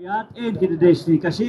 Yat edesni kasi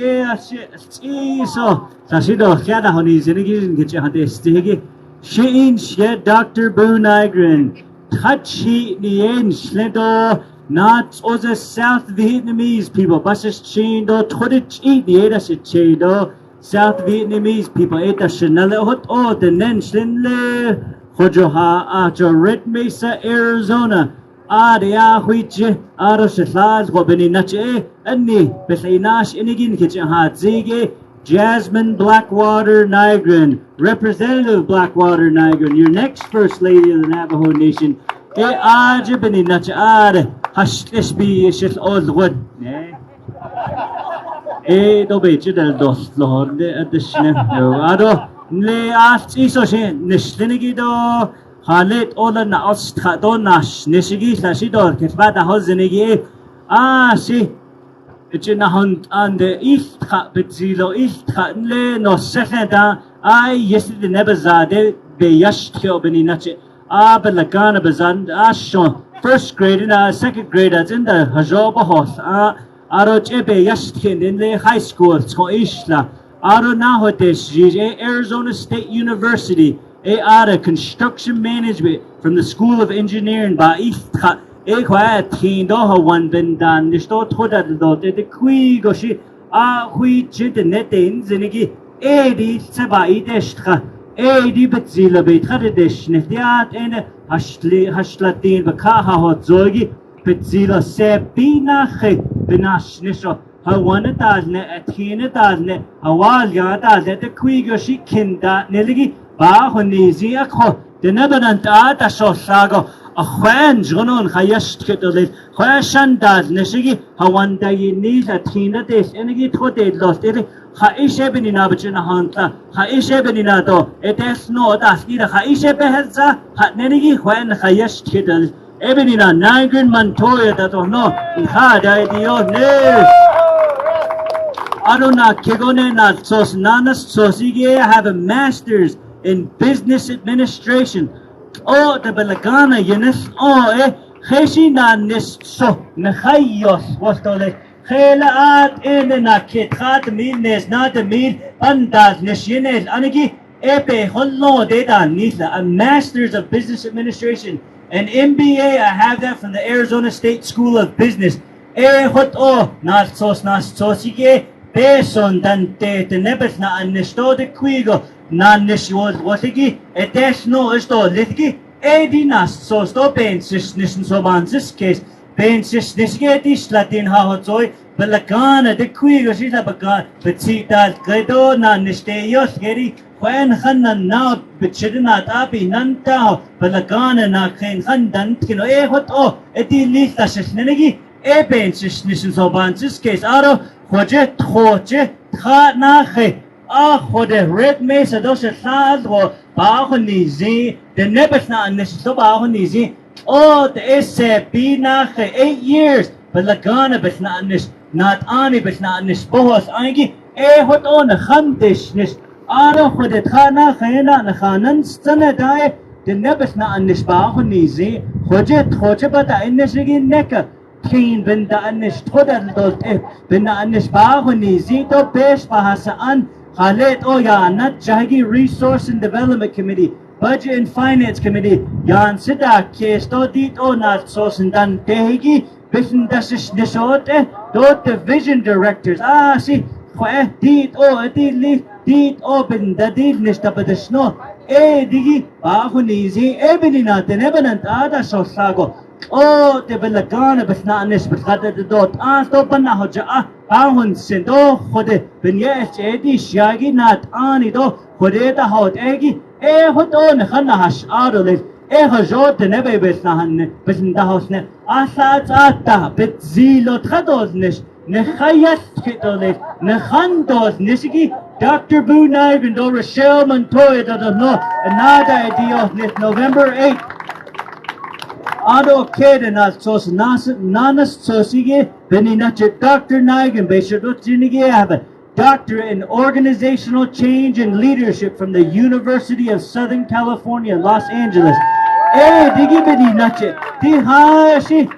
so sasido kada honi zinigi gicha hadestigi shein she Dr. Boo Nygren touchy nien slendo not oza South Vietnamese people basis chindo todich eat the eta chindo South Vietnamese people eta shinale hot o the nen slinle hojoha ajo Red Mesa Arizona Adia which Aro Shlaz Robini Nache Anni Betinash Inigin Kitchen Hat Zige Jasmine Blackwater Nygren, Representative Blackwater Nygren, your next First Lady of the Navajo Nation. E Ajibini Nache Ad Hashishbi Shit Old Wood. E Dobe Chidel Dost Lord at the Shnip. Ado Le Aft Isoshin Nishlinigido. Halet ola na ostado nash nishigi sashidor kefbada hozenigi si ichina hunt ande iftka betzilo iftka le no sefeda yesterday nebazade be yashtio beni nache belagana bazand ashon first grade and second grade as in the hajoba hos aro chebe yashtkin in the high school so ishla aro nahotesh Arizona State University A construction management from the School of Engineering ba iftka kwa tindo ha wan bendan nisto thoda do te kui goshi hui chit netin zinigi di seba ideshtka di betzila betra desh nefdiat en hashlatin bakaha hot zogi betzila sebina khe binash nisho ha wan tazne athine tazne awal ya tazne te kui goshi kinda neligi Ba honizi akho denabanant ata shosago a khwan jonon khayast ketole khwashandaz neshigi hawanda yini latina des enigi thote lost ere khaishe benina bachna hanta khaishe benina to etes no das ira khaishe behelza khanenigi khwan khayast ketole ebenina NYGREN-MONTOYA dato no khada dio ne Aruna kegone na sos nanas sosige have a master's in business administration. The Belagana Yenis, Heshi na nis so, Nehayos, was tole, Hela at in the nakit, hat meal nes, not a meal, Andas, Neshines, Aniki, Epe, Holo, Data, Nisa, a master's of business administration, an MBA, I have that from the Arizona State School of Business. Hot not sosige, Beson, Dante, the Nebes na Anesto de Quigo. Nanish was ligi, etesh no is to litgi, edinas so sto pensis nischen so man this case, pensis nisgetish Latin hahotoi, belagana de quigo shita bagan, but see that gredo nanisteyos geri, when hanan now, but chidinat abi nantao, belagana na kain handant, hot edilita shisnegi, pensis nischen so man this case, aro, hoje, tra nache. The Red Mesa dos Sadro Bahonizi, the Nebesna and the Sobahonizi, the SB nach 8 years, but Lagana Besnanis, not Ani Besnanis, Bohos Angi, what on a Handishness, Aro for the Tana Hena and Hanan Stanadai, the Nebesna and this Bahonizi, Hojet, but I Nesigi Necker. King Benda Anish Toda Benda Anish Bahonizi, to best Bahasaan. Halet Oya, not Jagi Resource and Development Committee, Budget and Finance Committee, Yan Sidak, Kesto dit o not Sos and Dan Tehigi, Bisin Dasish Nishote, Dot Division Directors, see, dit o, dit open, the deed nista but the snow, digi, Bahunizi, Ebinina, the Nebenant Ada Sosago, the Belagana, but not Nis, but the dot, Stopana Hoja. Ahun sendo khode benyes edi shagi nat ani do khode ta hot egi hot on khana hash arole hajot nebe besnahan besnda hosne asat ata bet zilo tradosnes ne khayat kitole ne khandos nisigi Dr. Boo Nygren do Rochelle Montoya do no another idiot this November 8th Ado kede na sos nanas sosige beninache Dr. Nygren Beshadot Jinigi have a doctorate in organizational change and leadership from the University of Southern California, Los Angeles. Digi beninache di ha shi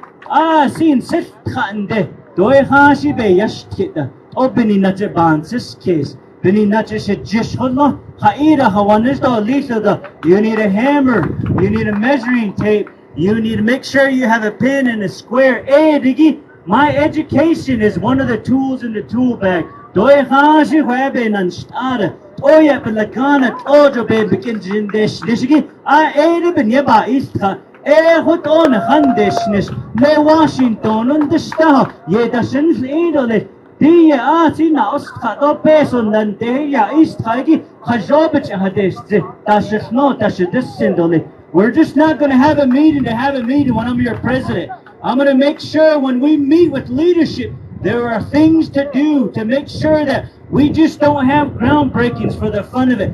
sin sit khande Doi Hashi be Yashkita, Obini Naja Bansis case, Bini Naja Jishhono, Haida Hawanisto, Lisa, you need a hammer, you need a measuring tape, you need to make sure you have a pin and a square. Hey, Diggy, my education is one of the tools in the tool bag. Doi Hashi Webe Nanstada. Oh yeah, but Lagana Ojo be begins in this Nishigi. I ate it in Yaba Istra. Hot on a handishness. Ne Washington on the star. Ye doesn't idole. Dia Atina Ostra do Peson and Dia Istragi. Hajobich Hadist. That's just not, that's a dissindole. We're just not going to have a meeting to have a meeting when I'm your president. I'm going to make sure when we meet with leadership, there are things to do to make sure that we just don't have groundbreakings for the fun of it.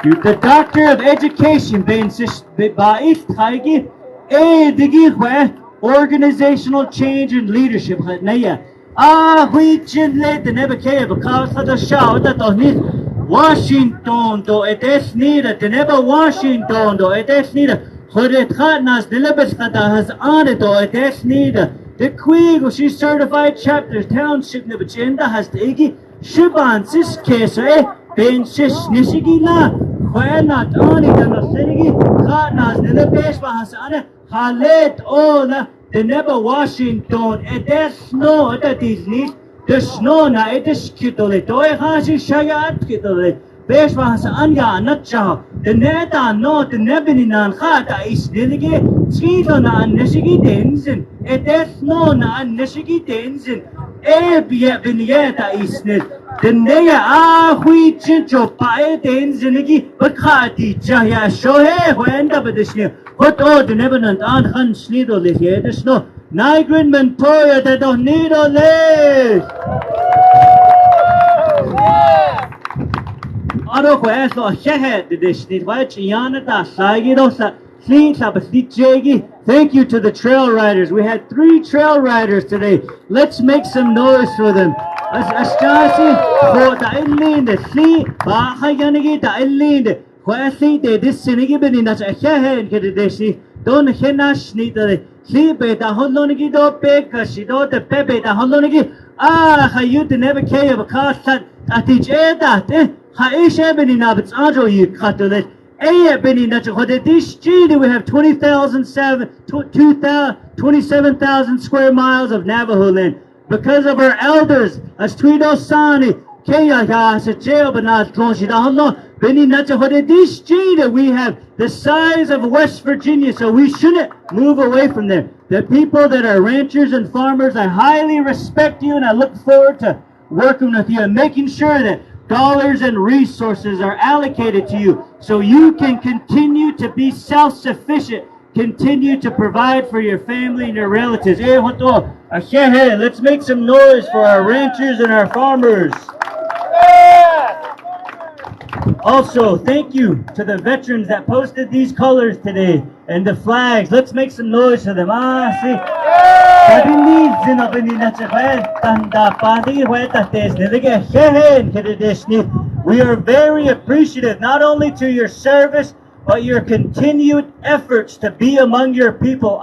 The Doctor of Education, organizational change and leadership. We generate the Nebekay because of the show that Washington, though it is needed, the Neba Washington, though it is needed. Horetnas, the Lebescata has on it, though it is needed. The Queen, she's certified chapters, township Nebachinda has the Iggy Shiban, this case, Ben Shish Nishigila, where not on it, and the Sinigi, Katnas, the Lebespa has on it, Halet, all the Neba Washington, it is snow, it is neat, the snow, na it is kitole, toy hashi shayat kitole, Beshwa has anya, not chow, the neta, no, the Nebininan Hata is Nilige, Skitona and Nishigi Denzin, it is snow, na and Nishigi Denzin, Ebia Vignetta is nit. The Nea Hui Chincho Pae Denzinigi, but Kati Jaya Shohe, who end up at the sneer. What all the Nebenant and Han Sneedle is here, the snow. NYGREN-MONTOYA, they don't need all this. Aro Queso, Shehead, the Disney, White Yanata, Sagidosa, Thank you to the trail riders. We had 3 trail riders today. Let's make some noise for them. Astasi, the Inland, the sea, Bahayanigi, the Inland, where see they this Sinigibin in a Shahen, Kedishi, don't Henash neither. See, Beta Holonigi do Beka, she do the Pepe, the Holonigi. You never care of a car that I teach that, Haish Ebony Nabits Ajo, you cut to it. We have 27,000 square miles of Navajo land because of our elders. As Twido Sani, Kaya, Jail, but not Clonshida, Benny Nacha, we have the size of West Virginia, so we shouldn't move away from there. The people that are ranchers and farmers, I highly respect you and I look forward to working with you and making sure that dollars and resources are allocated to you so you can continue to be self-sufficient, continue to provide for your family and your relatives. Let's make some noise for our ranchers and our farmers. Also, thank you to the veterans that posted these colors today and the flags. Let's make some noise for them. See. We are very appreciative not only to your service, but your continued efforts to be among your people.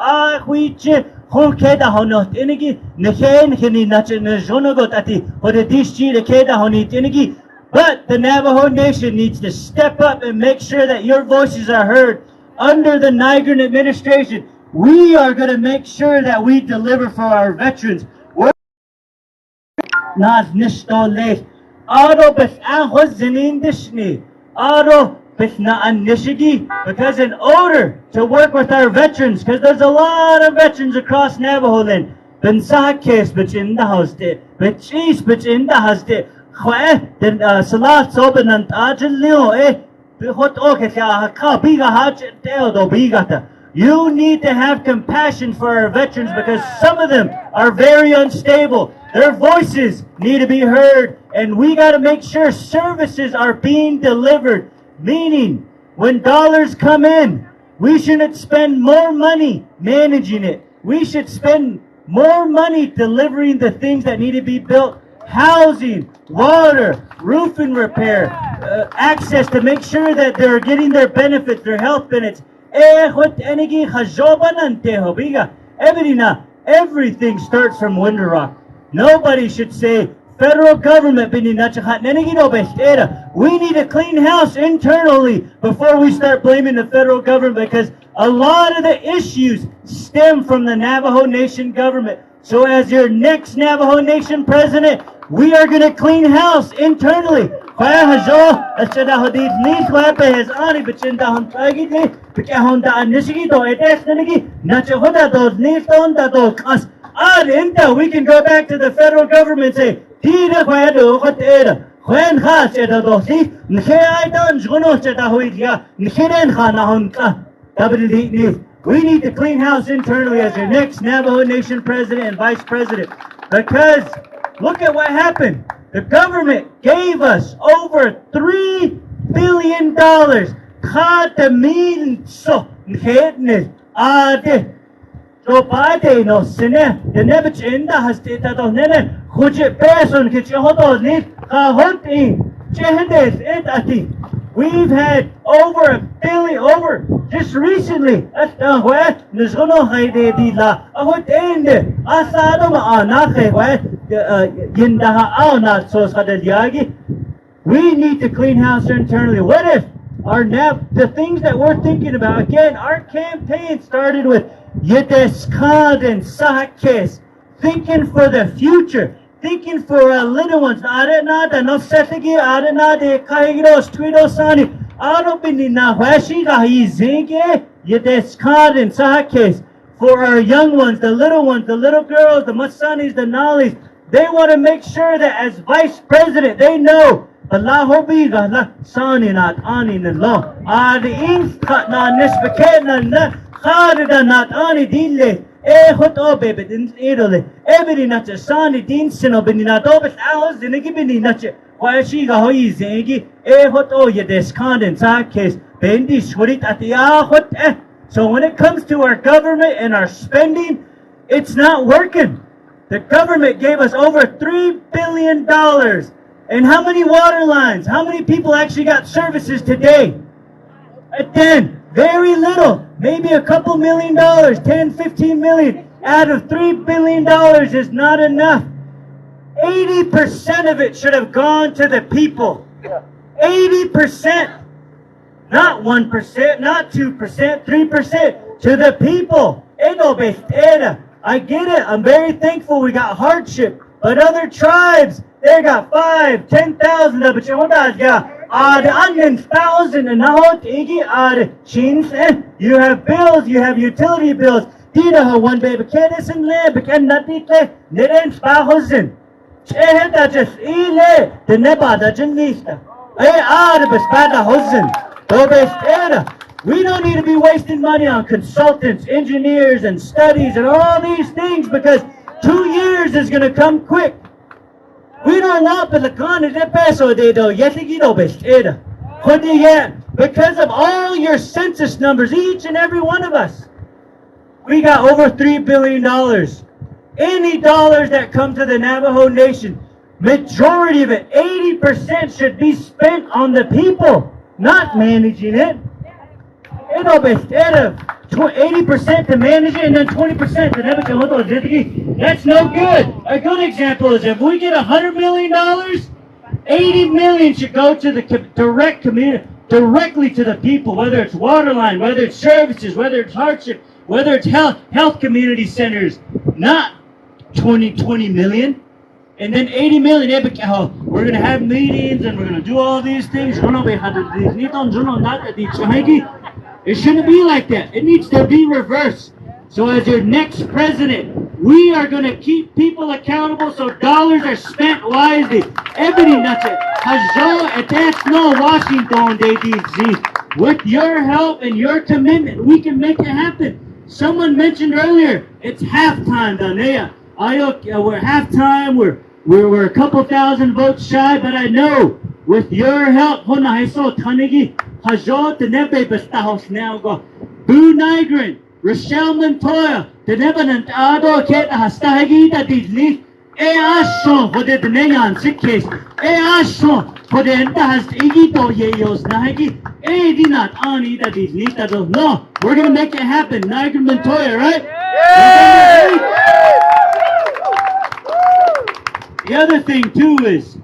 But the Navajo Nation needs to step up and make sure that your voices are heard. Under the NYGREN administration, we are going to make sure that we deliver for our veterans. Because in order to work with our veterans, because there's a lot of veterans across Navajo land, you need to have compassion for our veterans because some of them are very unstable. Their voices need to be heard, and we got to make sure services are being delivered. Meaning, when dollars come in, we shouldn't spend more money managing it. We should spend more money delivering the things that need to be built, housing, water, roofing repair, access to make sure that they're getting their benefits, their health benefits. Everything starts from Window Rock. Nobody should say, federal government, we need a clean house internally before we start blaming the federal government, because a lot of the issues stem from the Navajo Nation government. So as your next Navajo Nation president, we are going to clean house internally. We can go back to the federal government and say, we need to clean house internally as your next Navajo Nation president and vice president. Because look at what happened. The government gave us over $3 billion. So pate no sine the nebich inda has data do nene khuje person ke chodo ni khahoti chehendes etati. We've had over $1 billion over just recently at the where nizgono haide dila ahot ende asado ma anakhe where yinda au not so sadeliagi. We need to clean house internally. What if the things that we're thinking about, again, our campaign started with Yedeskad and Sakes, thinking for the future, thinking for our little ones. Arenada no setegi, arenade kairos twidosani, arobinina washiga hizinge, Yedeskad and Sakes, for our young ones, the little girls, the Masanis, the Nalis. They want to make sure that as vice president, they know Allah hobiga la sani not ani na lo. The instat na nisbeket na kharida not ani dille. Hot obe in Italy. Every not a sani din sino benina dobes hours in a gibini nache. Why she ga hoi zengi? Hot o ye descond in that case. Bendi shurit at the hot. So when it comes to our government and our spending, it's not working. The government gave us over $3 billion. And how many water lines? How many people actually got services today? Again, very little. Maybe a couple $1 million, 10, 15 million out of $3 billion is not enough. 80% of it should have gone to the people. 80%. Not 1%, not 2%, 3%. To the people. I get it. I'm very thankful we got hardship. But other tribes, they got 5, 10,000 of it. The onions, 1,000 and now chins. You have bills, you have utility bills. Dida one baby cadis and lib can not eat Nidin 1,000. Chehenda just ile the nebada janista. We don't need to be wasting money on consultants, engineers, and studies and all these things, because 2 years is going to come quick. We don't want the peso de do yetigido besteda. Because of all your census numbers, each and every one of us, we got over $3 billion. Any dollars that come to the Navajo Nation, majority of it, 80% should be spent on the people, not managing it. 80% to manage it and then 20% to never come. That's no good. A good example is if we get $100 million, 80 million should go to the direct community, directly to the people, whether it's water line, whether it's services, whether it's hardship, whether it's health community centers, not 20 million. And then 80 million, we're going to have meetings and we're going to do all these things. It shouldn't be like that. It needs to be reversed. So as your next president, we are going to keep people accountable so dollars are spent wisely. Everything that's it. That's no Washington, DDZ. With your help and your commitment, we can make it happen. Someone mentioned earlier, it's halftime, Danea. We're halftime. We're a couple thousand votes shy, but I know with your help, Boo Nygren, Rochelle Montoya, the Nebanant Ado Ket Hastahagi that is leaf. Ashon for the Neyan sick case. Ashon for the Enta has Igito Yayos Nahagi. Dinat Ani that is leaf that don't know. We're gonna make it happen. NYGREN Montoya, right? The other thing too is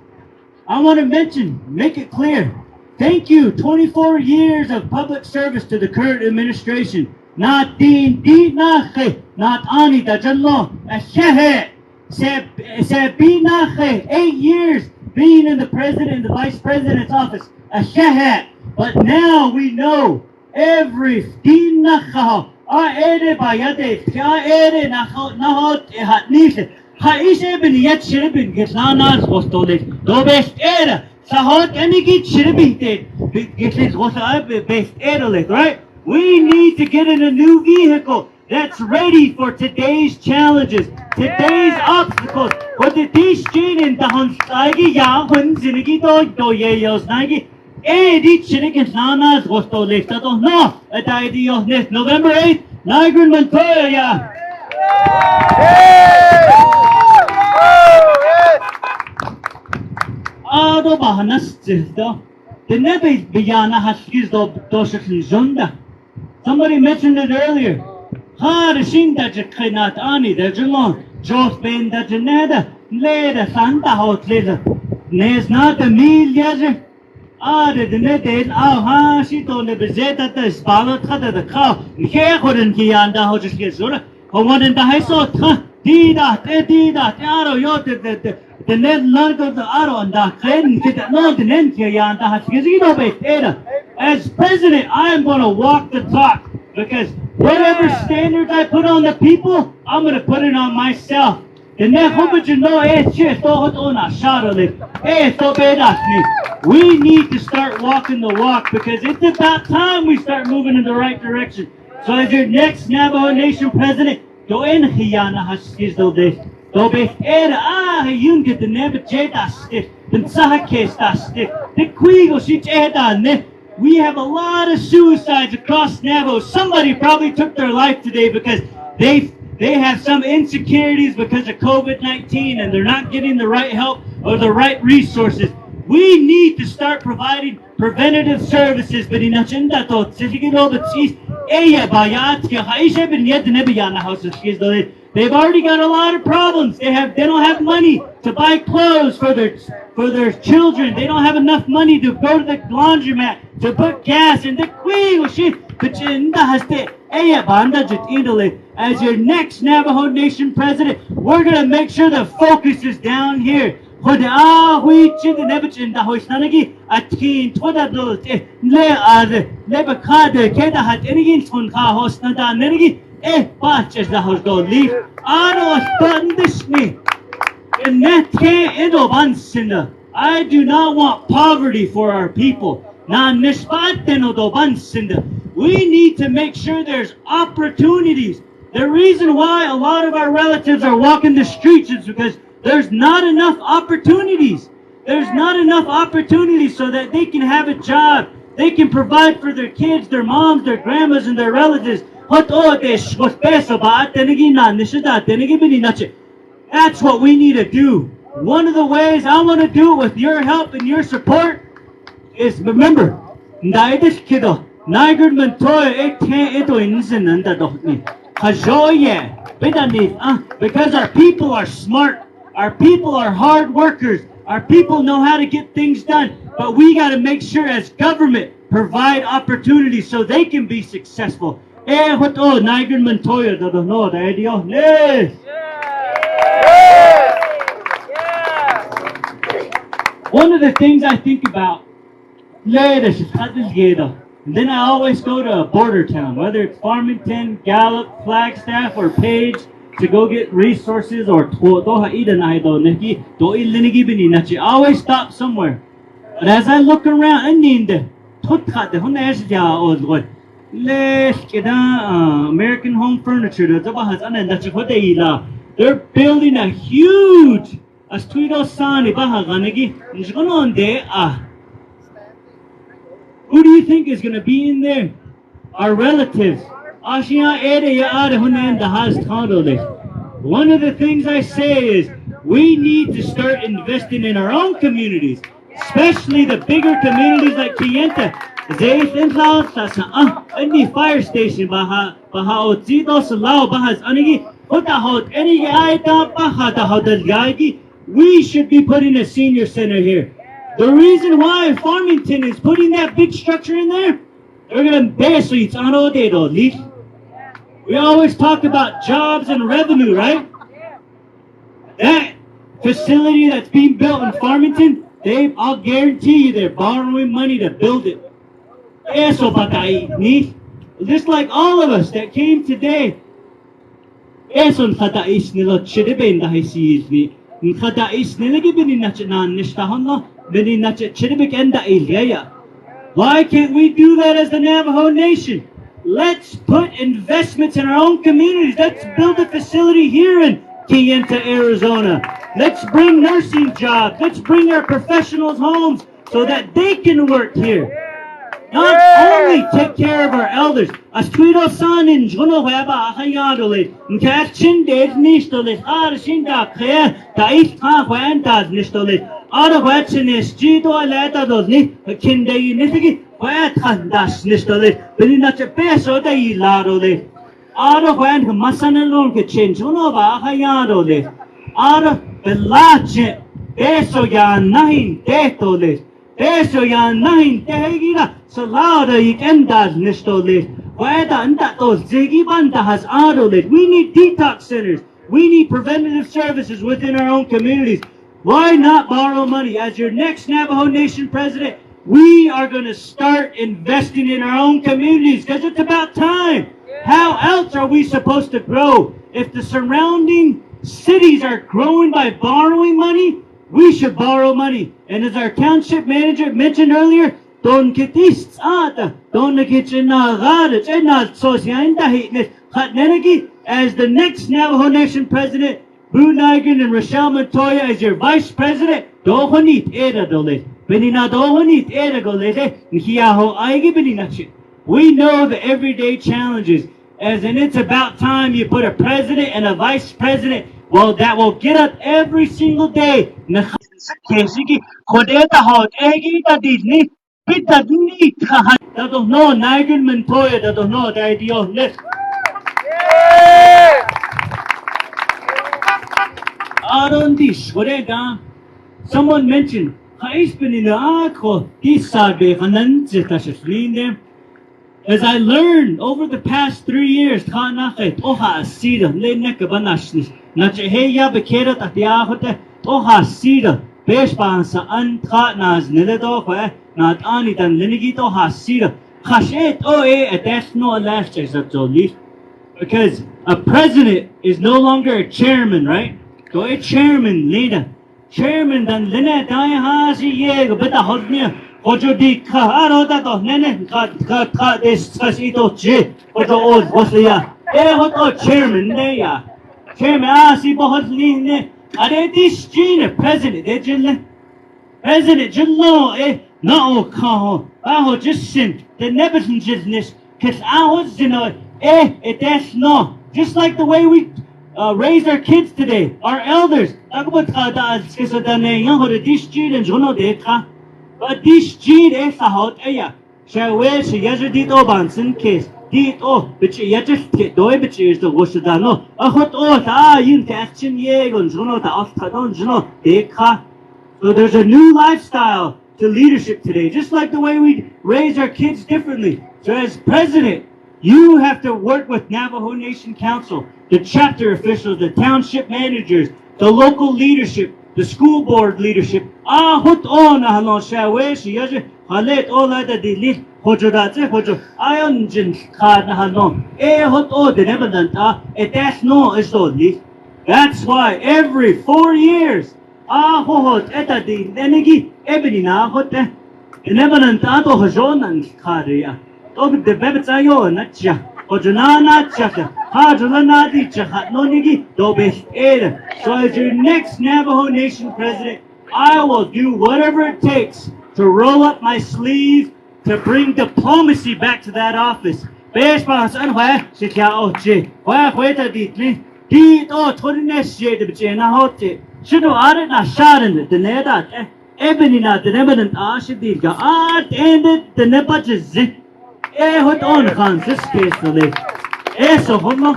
I want to mention, make it clear. Thank you, 24 years of public service to the current administration. Not Dean, not Ani, Dajanlo, Shehe, Sebinache, 8 years being in the president and the vice president's office. Shehe. But now we know every Dean Nachaho, Ere Bayade, Ere Nahot Hatnisha. Haisha ben yet shiribin gets nanas was told it. Do best era. Sahot any get shiribin gets his was a best era, right? We need to get in a new vehicle that's ready for today's challenges, today's obstacles. What the dish chain in the Hansagi Yahun Zinigi do Yayos Nagi. Did shirikins nanas was told it. I don't know. At idea of this November 8th, NYGREN-MONTOYA, yeah. Ado bahanas do. The nebe biyana haskiz do doshakli zunda. Somebody mentioned it earlier. Ha the shin that you cannot ani the jelon. Jos ben that you neda. Leda santa hot leda. Nes not a meal yazer. The net is ha she told the bezeta the spalot cut the cow. Here couldn't he and the house get zora. Or one in the high sort. Dida, Aro, Yot, the net land of the Aro and the Clayton, no, the Nentia, and the as president, I am going to walk the talk because whatever standards I put on the people, I'm going to put it on myself. The net, hope you know, we need to start walking the walk because it's about time we start moving in the right direction. So, as your next Navajo Nation president, do en hiyana haskiz do this. Do be yun get the nebacheta stiff. Then sahakes that stiff. The quigo shit ne. We have a lot of suicides across Navajo. Somebody probably took their life today because they have some insecurities because of COVID-19 and they're not getting the right help or the right resources. We need to start providing preventative services. But in agenda to they've already got a lot of problems. They don't have money to buy clothes for their children. They don't have enough money to go to the laundromat to put gas in the queen shit. But as your next Navajo Nation president, we're gonna make sure the focus is down here. We chin the nebach in the hoistanagi at kin toda do le as leba kade keda hat enigin ton ka hosnada nerigi patches the house do leave aro spandishni in net ke edo bansinda. I do not want poverty for our people. Na nishpateno do bansinda. We need to make sure there's opportunities. The reason why a lot of our relatives are walking the streets is because there's not enough opportunities. There's not enough opportunities so that they can have a job. They can provide for their kids, their moms, their grandmas, and their relatives. That's what we need to do. One of the ways I want to do it with your help and your support is, remember, NYGREN-MONTOYA because our people are smart, our people are hard workers, our people know how to get things done, but we got to make sure as government provide opportunities so they can be successful. NYGREN-MONTOYA, one of the things I think about, and then I always go to a border town, whether it's Farmington, Gallup, Flagstaff, or Page, to go get resources or I always stop somewhere. But as I look around, American Home Furniture, they're building a huge who do you think is going to be in there? Our relatives, Ashia ere ada hunan da has tandole. One of the things I say is we need to start investing in our own communities, especially the bigger communities like Kayenta. Zayth and Lao any fire station baha Ozito Salao Bahas Anigi, Hotahot, any Aita Baha Hotel Yagi. We should be putting a senior center here. The reason why Farmington is putting that big structure in there, they're gonna basically it's on all day though. We always talk about jobs and revenue, right? That facility that's being built in Farmington, I'll guarantee you they're borrowing money to build it. Just like all of us that came today. Why can't we do that as the Navajo Nation? Let's put investments in our own communities. Let's build a facility here in Kayenta, Arizona. Let's bring nursing jobs. Let's bring our professionals homes so that they can work here. Not only take care of our elders. As Twido San in Juno Weba Hayadole, Nkachin Dave Nistole, Arshinda Kaya, Taif Kwantas Nistole, Arawatchinis, Jido Aleta Dosni, Kinde Nitiki, Watandas Nistole, Belinacha Peso de Ladole, Arawan Masanalon Kitchen, Juno Hayadole, Ara Belache, Peso Yan Nine Tetole. Eso ya nine tegira salada ikendas nistole. Wada anda tos zigi banda has adolit. We need detox centers. We need preventative services within our own communities. Why not borrow money? As your next Navajo Nation president, we are going to start investing in our own communities because it's about time. How else are we supposed to grow? If the surrounding cities are growing by borrowing money, we should borrow money. And as our township manager mentioned earlier, as the next Navajo Nation president, Blue Nigren and Rochelle Montoya as your vice president, we know the everyday challenges. As in it's about time you put a president and a vice president, well, that will get up every single day. NYGREN-MONTOYA, someone mentioned, as I learned over the past 3 years, because a president is no longer a chairman, right? So a chairman, leader. Chairman dan lene dai ha si ye go beta hodnia. Ojo di ka aro da to nene ka des ito che. Ojo oz wasya. Hoto chairman ne ya. Chairman si bahot ne. Are this gene president de jille. President jillo no ka ho just sin. The nebesin business cuz I was that's no. Just like the way we raise our kids today, our elders. But this gene is a hot aya. Shall we see Yazardit Obanson case? Did but you just get doy, but you is the Washadano. A hot in action yegon, Juno, the Oftadon, Juno, Deka. So there's a new lifestyle to leadership today, just like the way we raise our kids differently. So as president, you have to work with Navajo Nation Council, the chapter officials, the township managers, the local leadership, the school board leadership. That's why every 4 years, the Bebets Ayo, Natcha, Ojana Chaka, Hajulana Dicha, no Nigi, Dobes Ada. So as your next Navajo Nation president, I will do whatever it takes to roll up my sleeves to bring diplomacy back to that office. Base pass and where she can't see. Where the deeply. He or Tony shade of Jena hot. Should have added a sharon the net. Ebony not the eminent Ashidika. Art ended the nepatches. What on Francis case for the so homo.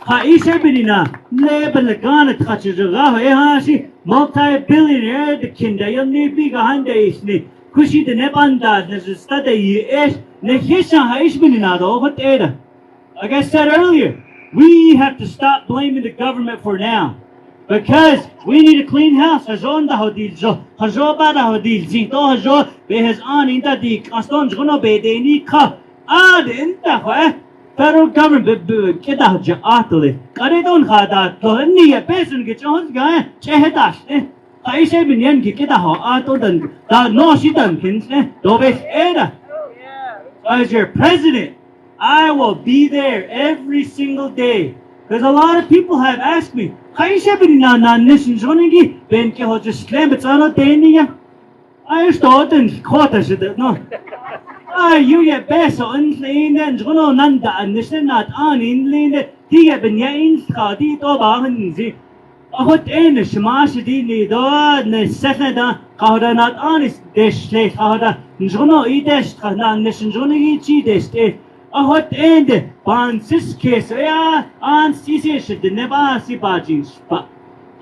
Haisha Benina, Nebel Ghana touches of Rahashi, multi-billionaire, the kinder, young big behind the Isni, Kushi the Nebanda, there's a study, Nehisha Haishbinina, over Ada. Like I said earlier, we have to stop blaming the government for now. Because we need a clean house. Hazon da hodil zo, hazo ba da hodil zito hazo behaz an inta di kaston jono be de ni ka ad inta ho federal government keda ja atole kare don khada to ni ya pesun ke chons ga chehedash ne aise binyan ki keda ho ato dan da no shidan kins ne do be era. As your president, I will be there every single day. Because a lot of people have asked me, Kaisha Benina Nishin Jonigi, Ben Keho just slam it's on a Dania. I thought and quarter should no. You get best on lane and Jono Nanda and Nishin not on in lane, Tia Benyain, Skadi, Tobahanzi. A hot end, Shmashidi, Dod, Neseta, Kauda not honest, Desh, Kauda, Jono Edesh, Nishin Jonigi, Chi, a hot end, Bansis case, and Sisi the never see badgings. But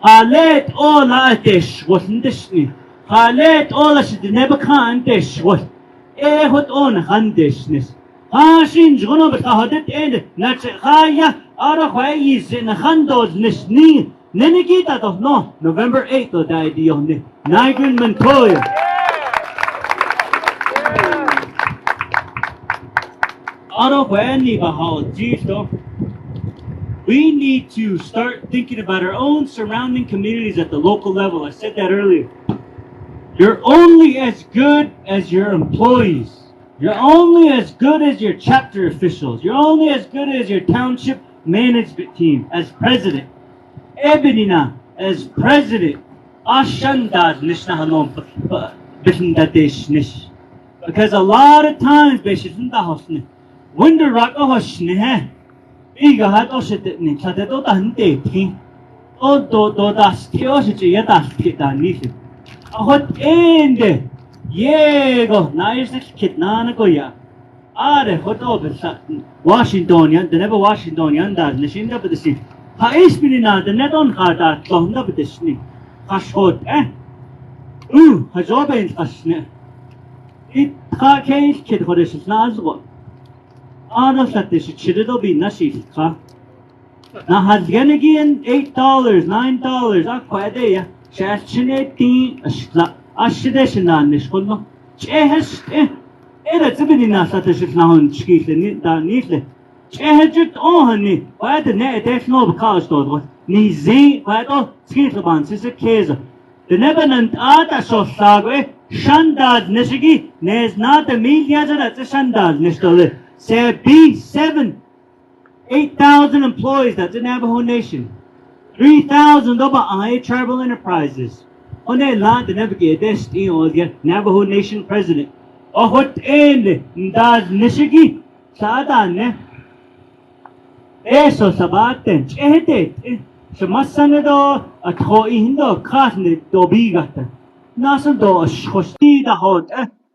let all our dish wasn't this. Let all us the never can't dish what hot on handishness. Shin Jono, but a hot end, not Haya, Araway is in a handos nisni. Nenegita of no, November 8th, or the idea on the NYGREN-MONTOYA. We need to start thinking about our own surrounding communities at the local level. I said that earlier. You're only as good as your employees. You're only as good as your chapter officials. You're only as good as your township management team. As president, Ebonina, as president, Ashandad Nishna Halom Bishandadesh Nish. Because a lot of times, Bishandahoshni. Winter rock a hushne, Iga had Oshitni, Chateto Dante, Odo das Kioshi, das Kitanisi. A hot end, Yego, nice Kitnana Goya. The hot over Washingtonian, the never Washingtonian, that Nishinda with the sea. Haishbinina, the net on Hada, Tonda with the snake. Hashot, Hajoba in Hashne. It can't kid for this Nazwa. Ada Satish Chido be Nashika. Now has again $8, $9, Aquadea, Shashinati, Ashideshan, Nishkulno, Chehes, Era Zibina Satish now in Chikis and Neatly. Chehajit Ohani, why the net, there's no cause to Nizi, why all Skittlebans is a case. The Nebanant Ada Sosagwe, Shandad Nishigi, there's not a media that's a Shandad Nistole. Say B7, 8,000 employees, that's the Navajo Nation. 3,000 over I Tribal Enterprises. On their land, they never get this, Navajo Nation president. Oh, what end does Nishigi? Sadane. Eso sabaten, Chehete, Shamasanado, a Toindo, Katne, Dobigata. Nasado, a Shosti the hot,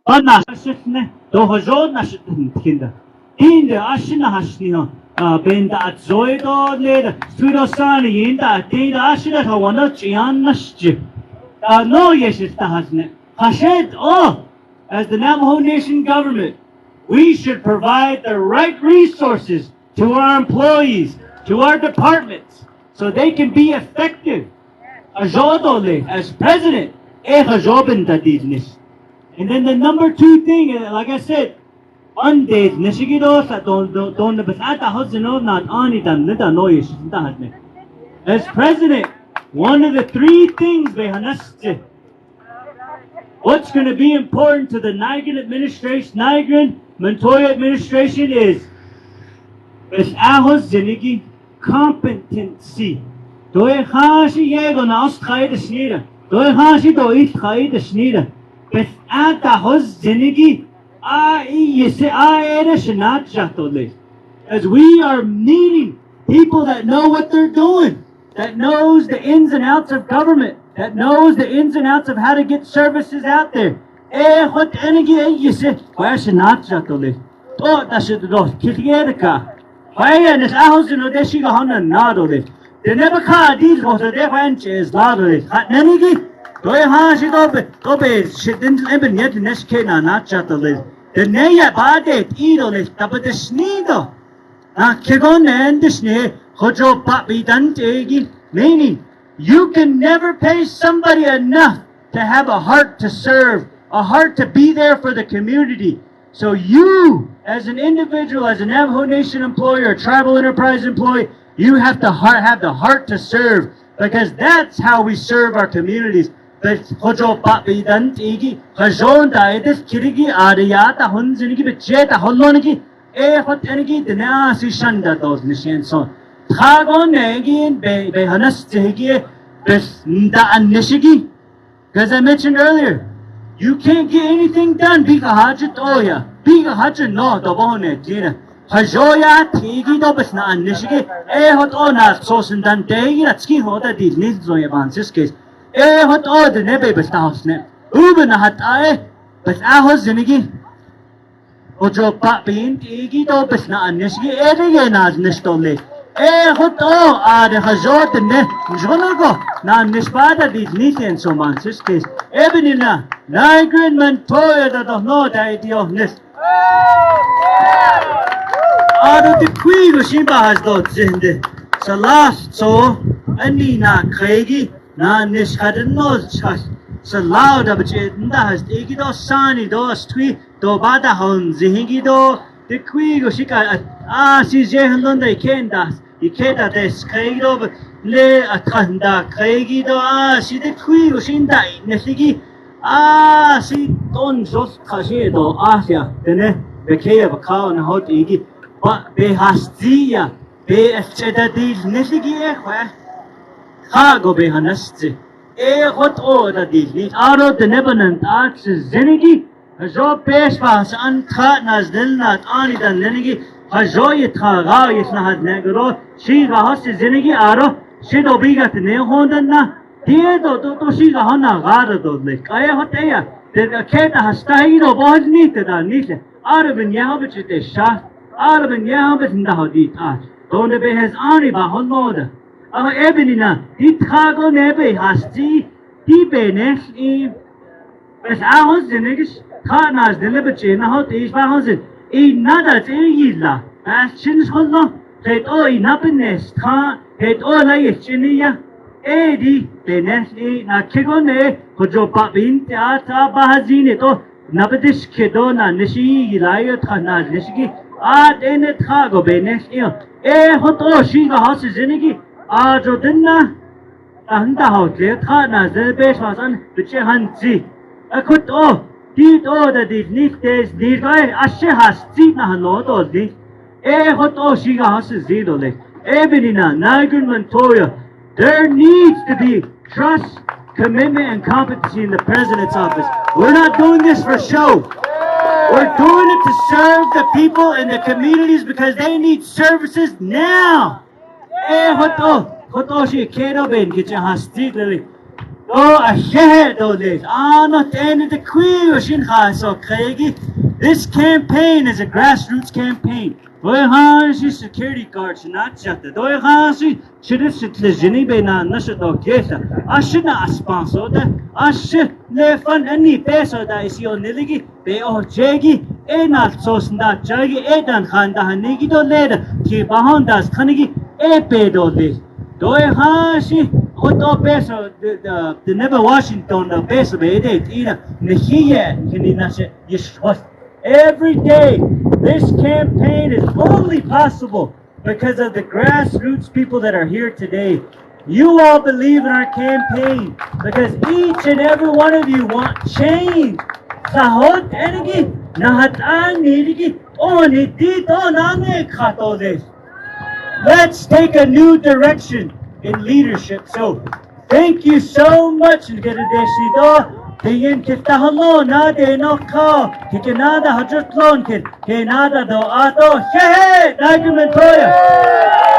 Banashitne, Dohajod Nashitin Kinder. In the Ashina Hashnino, Benda at Zoido later, Sudosani in that day, the Ashina Hawana Chian Nashji. No, yes, it's the Hasne. Hashed, as the Navajo Nation government, we should provide the right resources to our employees, to our departments, so they can be effective. Ajodole, as president, and then the number 2 thing, like I said, one day, Nishigido, don't the Basata Hosino, not Anitan, Nita Noyish, as president, one of the 3 things they hanaste. What's going to be important to the NYGREN-MONTOYA administration is Zinigi competency. Doe Hashi Yego na Ostkai the Schneider. Doe Hashi do it Kai the Schneider. But at the Hos Zinigi, I say I Edesh not Jatole. As we are needing people that know what they're doing, that knows the ins and outs of government, that knows the ins and outs of how to get services out there. What energy you say? Where's the not jatole? Oh, that's it. Those Kiriaka. Why and this house in Odeshi Hana Nadole. They never caught these was a different is Ladole. Hat Nenigi? Do you have it? Obe, she didn't even yet in this case, not jatole. The Naya Bade, Idole, but the Sneedo. Kegon and the Snee, Hojo Papi Dante, meaning you can never pay somebody enough to have a heart to serve, a heart to be there for the community. So you, as an individual, as a Navajo Nation employee or tribal enterprise employee, you have to have the heart to serve, because that's how we serve our communities. But Hojo Papi Dante, Hajon Daitis, Kirigi, Ariata, Hunzinigi, Becheta, Holonigi, what energy the Nasi Shanda those Nishan son. Tagon Nagi, Behanas Tegi, Besnda and Nishigi. Because I mentioned earlier, you can't get anything done. Biga Hajat Oya, Biga Hajat no, the Bone, Tina. Hajoya, Tigi, Dobesna and Nishigi, hot ona, Sos and Dante, that's Ski Hoda, these Nizoya Bansis. Hot or the Nebe Bestasne. Uben Hatai, but Ahos Zinigi. Ojo Papin, Tigi, Dobesna and Nishigi, Edianas Nistole. Hoto, the Hazot and Jonago, Nan Nispada, these Nithian so man's case. Ebonina, NYGREN-MONTOYA that don't know the idea of this. Out of the Queen of Shimba has thought in the Salas so, Anina Craigie, Nan Nish had a nose chas. So loud of it, and that has Igido Sani, those twee, do Bada Hon, Zihingido, the Queen of Shika, she's Jehan they can't das. You can't have this Craigido, Le Atanda, Craigido, she the Queen of Shinda, Nessigi, she don't just Kashido, Asia, the Kay of a cow and a hot Igi, but they has Zia, they have said that these Nessigi, where Hago Behanasti. What order these need out of the Nebanant arts is Zenigi, Hazo Peshwas, Antratnas, Dilnat, Anidan Lenigi, Hazoyet Harayet Nahad Negro, she Rahos Zenigi Aro, Shido Bigat Nehondana, Diedo to Shiga Hona Rado Lake. I hotea, the Keta has stayed of all needed and needed. Arabin Yahovich is shot, Arabin Yahovich in the Hodit art. Don't be his Ariba Honoda. Ebonina, Titago Nebe has tea, Tibenesh, as ours the niggas, Tarnas, the liberty, and how to eat thousand. Nada to Yilla, as Chins Hollow, Ted O in happiness, Tar, Ted O like Chinia, Edi, Benesh, Nakigone, Hojo Papin, Teata, Bahazine, Nabadish Kedona, Nishi, Laya, Tanas, Nishigi, Art in a Tago, Benesh, Hoto, Shiga houses in Ajo dinna, Anda Hotel, Tana, the best was on the Chehanzi. I could did all that these need days, these guys, Ashe has seen a lot of this. Hoto, Shiga houses zero lake. Ebonina, NYGREN-MONTOYA. There needs to be trust, commitment, and competency in the president's office. We're not doing this for show. We're doing it to serve the people in the communities because they need services now. Hoto she kedo ben kitchen has still ahead of this. Not any the queen or shin so Craigie. This campaign is a grassroots campaign. She security guards not shut the door. She should have sit the Jenny Bena Nashado Geta. I should not sponsor that. I should left on any peso that is your niligi. They all jaggy. Not so snap jaggy. Edan Handa Hanigi do later. Keep a Honda's Kanigi. Pedo this. Doy Hoto peso the never Washington the peso it either Nihia Kininash Yishwas. Every day this campaign is only possible because of the grassroots people that are here today. You all believe in our campaign because each and every one of you want change. Sahot energy Nahat Nidigi Oni Dito Nane Kato this. Let's take a new direction in leadership. So, thank you so much. Tingin kita halo na de no ka. Kikinada hajut lon kid. Kinada do ato. Hey, NYGREN-MONTOYA.